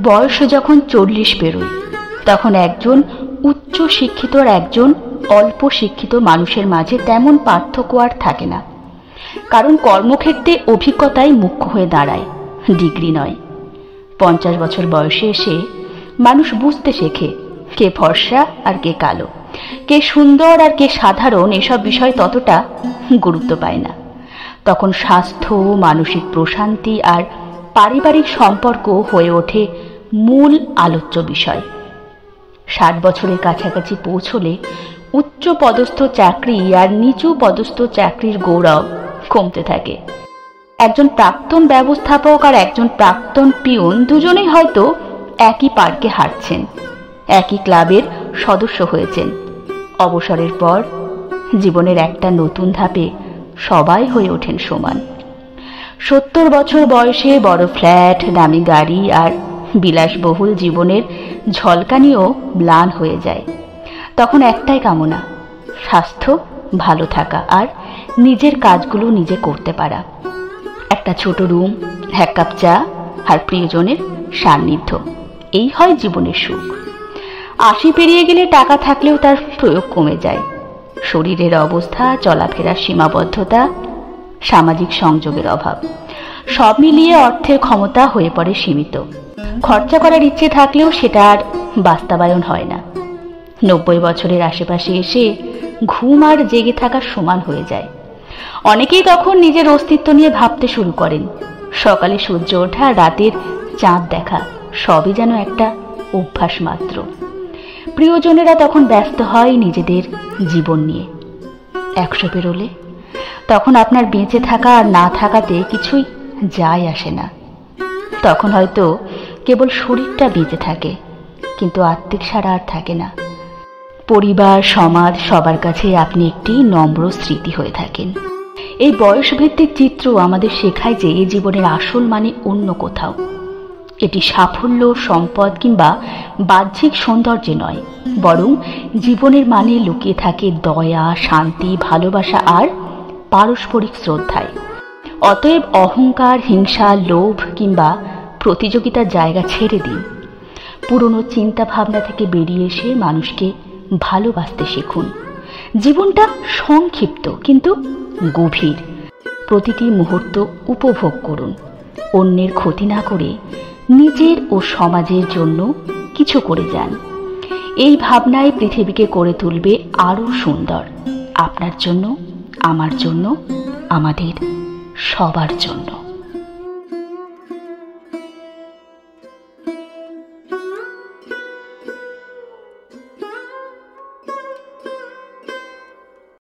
বয়স যখন 40 পেরোয় তখন একজন উচ্চ শিক্ষিত আর একজন অল্প শিক্ষিত মানুষের মাঝে তেমন পার্থক্য আর থাকে না, কারণ কর্মক্ষেত্রে অভিজ্ঞতাই মুখ্য হয়ে দাঁড়ায়, ডিগ্রি নয়। 50 বছর বয়সে এসে মানুষ বুঝতে শেখে কে ফর্সা আর কে কালো, কে সুন্দর আর কে সাধারণ। এসব বিষয় ততটা গুরুত্ব পায় না। তখন স্বাস্থ্য, মানসিক প্রশান্তি আর পারিবারিক সম্পর্ক হয়ে ওঠে মূল আলোচ্য বিষয়। 60 বছরের কাছাকাছি পৌঁছলে উচ্চ পদস্থ চাকরি আর নিচু পদস্থ চাকরির গৌরব কমতে থাকে। একজন প্রাক্তন ব্যবস্থাপক আর একজন প্রাক্তন পিয়ন দুজনেই হয়তো একই পার্কে হাঁটছেন, একই ক্লাবের সদস্য হয়েছেন। অবসরের পর জীবনের একটা নতুন ধাপে সবাই হয়ে ওঠেন সমান। 70 বছর বয়সে বড় ফ্ল্যাট, দামি গাড়ি আর বিলাসবহুল জীবনের ঝলকানিও ম্লান হয়ে যায়। তখন একটাই কামনা, স্বাস্থ্য ভালো থাকা আর নিজের কাজগুলো নিজে করতে পারা। একটা ছোট রুম, 1 কাপ চা আর প্রিয়জনের সান্নিধ্য, এই হয় জীবনের সুখ। 80 পেরিয়ে গেলে টাকা থাকলেও তার প্রয়োগ কমে যায়। শরীরের অবস্থা, চলাফেরার সীমাবদ্ধতা, সামাজিক সংযোগের অভাব, সব মিলিয়ে অর্থের ক্ষমতা হয়ে পড়ে সীমিত। খরচা করার ইচ্ছে থাকলেও সেটা আর বাস্তবায়ন হয় না। 90 বছরের আশেপাশে এসে ঘুম আর জেগে থাকার সমান হয়ে যায়। অনেকেই তখন নিজের অস্তিত্ব নিয়ে ভাবতে শুরু করেন। সকালে সূর্য ওঠা, রাতের চাঁদ দেখা সবই যেন একটা অভ্যাস মাত্র। প্রিয়জনেরা তখন ব্যস্ত হয় নিজেদের জীবন নিয়ে। 100 পেরোলে তখন আপনার বেঁচে থাকা আর না থাকাতে কিছুই যায় আসে না। তখন হয়তো কেবল শরীরটা বেঁচে থাকে, কিন্তু আত্মিক সারা আর থাকে না। পরিবার, সমাজ, সবার কাছে আপনি একটি নম্র স্মৃতি হয়ে থাকেন। এই বয়সভিত্তিক চিত্র আমাদের শেখায় যে এই জীবনের আসল মানে অন্য কোথাও। এটি সাফল্য, সম্পদ কিংবা বাহ্যিক সৌন্দর্যে নয়, বরং জীবনের মানে লুকিয়ে থাকে দয়া, শান্তি, ভালোবাসা আর পারস্পরিক শ্রদ্ধায়। অতএব অহংকার, হিংসা, লোভ কিংবা প্রতিযোগিতার জায়গা ছেড়ে দিন। পুরনো চিন্তা ভাবনা থেকে বেরিয়ে এসে মানুষকে ভালোবাসতে শিখুন। জীবনটা সংক্ষিপ্ত কিন্তু গভীর। প্রতিটি মুহূর্ত উপভোগ করুন। অন্যের ক্ষতি না করে নিজের ও সমাজের জন্য কিছু করে যান। এই ভাবনায় পৃথিবীকে করে তুলবে আরো সুন্দর, আপনার জন্য, আমার জন্য, আমাদের সবার জন্য।